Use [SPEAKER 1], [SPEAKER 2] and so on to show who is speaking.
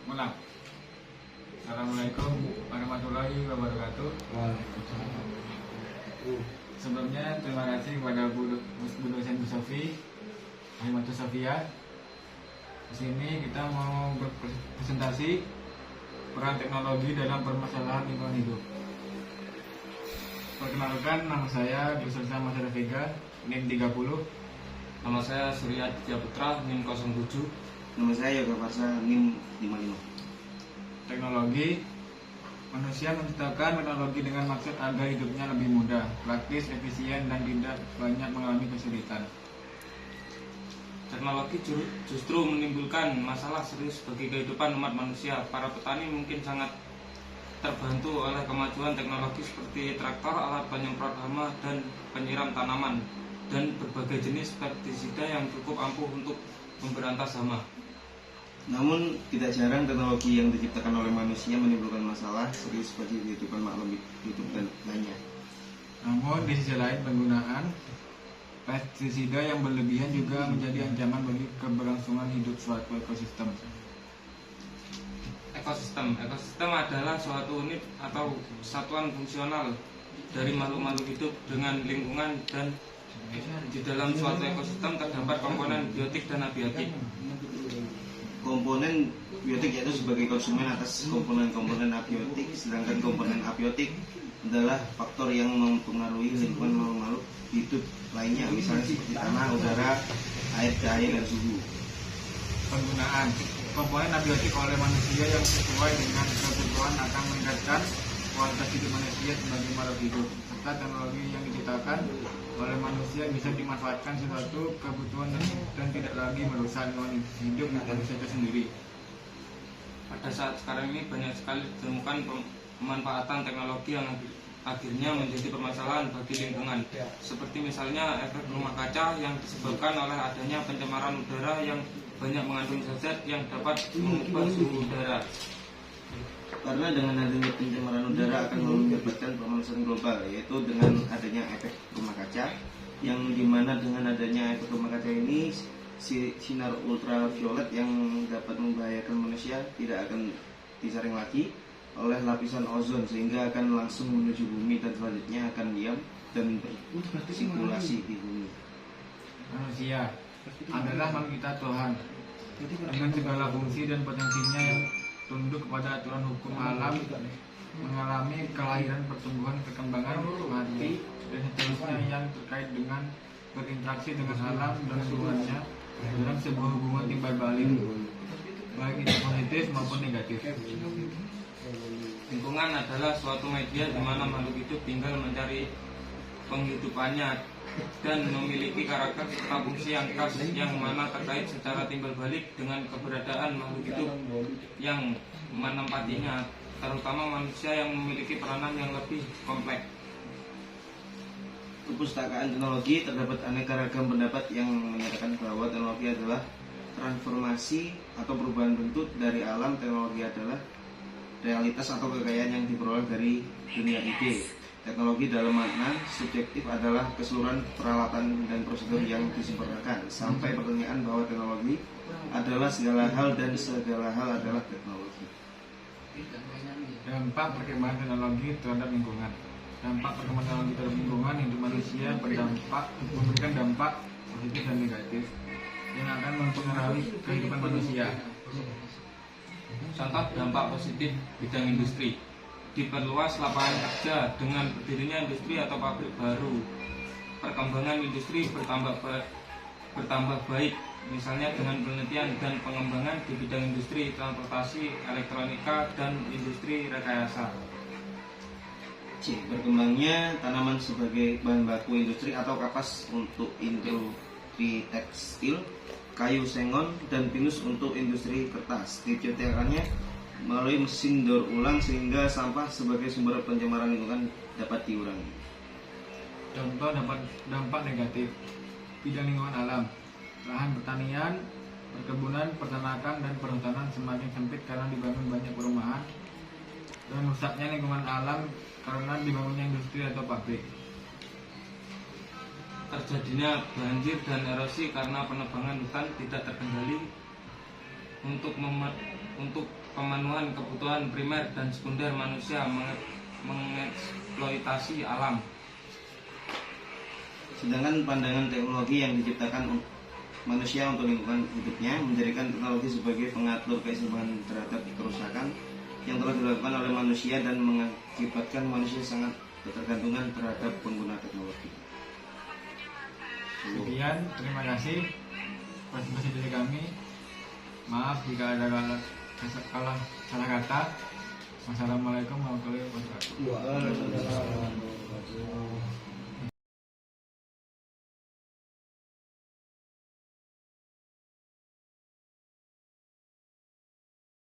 [SPEAKER 1] Mulai. Assalamualaikum warahmatullahi wabarakatuh. Sebelumnya terima kasih kepada Bu dosen Bu Sofi, Halimatu Sofia. Di sini kita mau berpresentasi peran teknologi dalam permasalahan lingkungan hidup. Perkenalkan, nama saya Gusarsa Masara Vega, NIM 30.
[SPEAKER 2] Nama saya Surya Aditya Putra, NIM 07.
[SPEAKER 3] Nama saya Yoga Farsa, NIM 55.
[SPEAKER 1] Teknologi. Manusia menciptakan teknologi dengan maksud agar hidupnya lebih mudah, praktis, efisien, dan tidak banyak mengalami kesulitan.
[SPEAKER 2] Teknologi justru menimbulkan masalah serius bagi kehidupan umat manusia. Para petani mungkin sangat terbantu oleh kemajuan teknologi seperti traktor, alat penyemprot hama, dan penyiram tanaman, dan berbagai jenis pestisida yang cukup ampuh untuk memberantas hama.
[SPEAKER 3] Namun tidak jarang teknologi yang diciptakan oleh manusia menimbulkan masalah serius bagi kehidupan makhluk hidup dan lainnya.
[SPEAKER 1] Namun di sisi lain, penggunaan pestisida yang berlebihan juga menjadi ancaman bagi keberlangsungan hidup suatu ekosistem.
[SPEAKER 2] Ekosistem adalah suatu unit atau satuan fungsional dari makhluk-makhluk hidup dengan lingkungan, dan di dalam suatu ekosistem terdapat komponen biotik dan abiotik.
[SPEAKER 3] Komponen biotik yaitu sebagai konsumen atas komponen-komponen abiotik, sedangkan komponen abiotik adalah faktor yang mempengaruhi lingkungan makhluk hidup lainnya, misalnya seperti tanah, udara, air, cahaya, dan suhu.
[SPEAKER 1] Penggunaan komponen abiotik oleh manusia yang sesuai dengan kebutuhan akan meningkatkan kualitas hidup manusia sebagai makhluk hidup, serta teknologi yang diciptakan oleh manusia bisa dimanfaatkan sesuatu kebutuhan dan tidak lagi merusak lingkungan hidup manusia itu sendiri.
[SPEAKER 2] Pada saat sekarang ini banyak sekali ditemukan pemanfaatan teknologi yang akhirnya menjadi permasalahan bagi lingkungan, seperti misalnya efek rumah kaca yang disebabkan oleh adanya pencemaran udara yang banyak mengandung zat yang dapat mengubah suhu udara.
[SPEAKER 3] Karena dengan adanya pencemaran udara akan menyebabkan pemanasan global, yaitu dengan adanya efek rumah kaca, yang dimana dengan adanya efek rumah kaca ini sinar ultraviolet yang dapat membahayakan manusia tidak akan disaring lagi oleh lapisan ozon, sehingga akan langsung menuju bumi dan selanjutnya akan diam dan bersirkulasi di bumi.
[SPEAKER 1] Manusia adalah makhluk Tuhan dengan segala fungsi dan potensinya yang tunduk kepada aturan hukum alam, mengalami kelahiran, pertumbuhan, perkembangan, mati, dan seterusnya yang terkait dengan berinteraksi dengan alam dan lingkungannya dalam sebuah hubungan timbal balik, baik itu positif maupun negatif.
[SPEAKER 2] Lingkungan adalah suatu media di mana makhluk hidup tinggal mencari penghidupannya dan memiliki karakter serta fungsi yang khas, yang mana terkait secara timbal balik dengan keberadaan makhluk hidup yang menempatinya, terutama manusia yang memiliki peranan yang lebih kompleks.
[SPEAKER 3] Kepustakaan teknologi terdapat aneka ragam pendapat yang menyatakan bahwa teknologi adalah transformasi atau perubahan bentuk dari alam. Teknologi adalah realitas atau kekayaan yang diperoleh dari dunia ide. Teknologi dalam makna subjektif adalah keseluruhan peralatan dan prosedur yang disempurnakan, sampai pertanyaan bahwa teknologi adalah segala hal dan segala hal adalah teknologi.
[SPEAKER 1] Dampak perkembangan teknologi terhadap lingkungan. Dampak perkembangan teknologi terhadap lingkungan hidup manusia memberikan dampak positif dan negatif yang akan mempengaruhi kehidupan manusia.
[SPEAKER 2] Contoh dampak positif bidang industri: diperluas lapangan kerja dengan berdirinya industri atau pabrik baru. Perkembangan industri bertambah baik, misalnya dengan penelitian dan pengembangan di bidang industri transportasi, elektronika, dan industri rekayasa.
[SPEAKER 3] C. Berkembangnya tanaman sebagai bahan baku industri atau kapas untuk industri tekstil, kayu sengon, dan pinus untuk industri kertas. Diciptakannya melalui mesin daur ulang sehingga sampah sebagai sumber pencemaran lingkungan dapat dikurangi.
[SPEAKER 1] Contoh dampak negatif bidang lingkungan alam. Lahan pertanian, perkebunan, peternakan, dan perhutanan semakin sempit karena dibangun banyak perumahan, dan rusaknya lingkungan alam karena dibangunnya industri atau pabrik.
[SPEAKER 2] Terjadinya banjir dan erosi karena penebangan hutan tidak terkendali. Untuk untuk pemenuhan kebutuhan primer dan sekunder manusia, mengeksploitasi alam.
[SPEAKER 3] Sedangkan pandangan teknologi yang diciptakan manusia untuk lingkungan hidupnya menjadikan teknologi sebagai pengatur keseimbangan terhadap kerusakan yang telah dilakukan oleh manusia dan mengakibatkan manusia sangat ketergantungan terhadap pengguna teknologi.
[SPEAKER 1] Sekian, terima kasih presentasi dari kami. Maaf jika ada salah kata. Wassalamualaikum warahmatullahi wabarakatuh.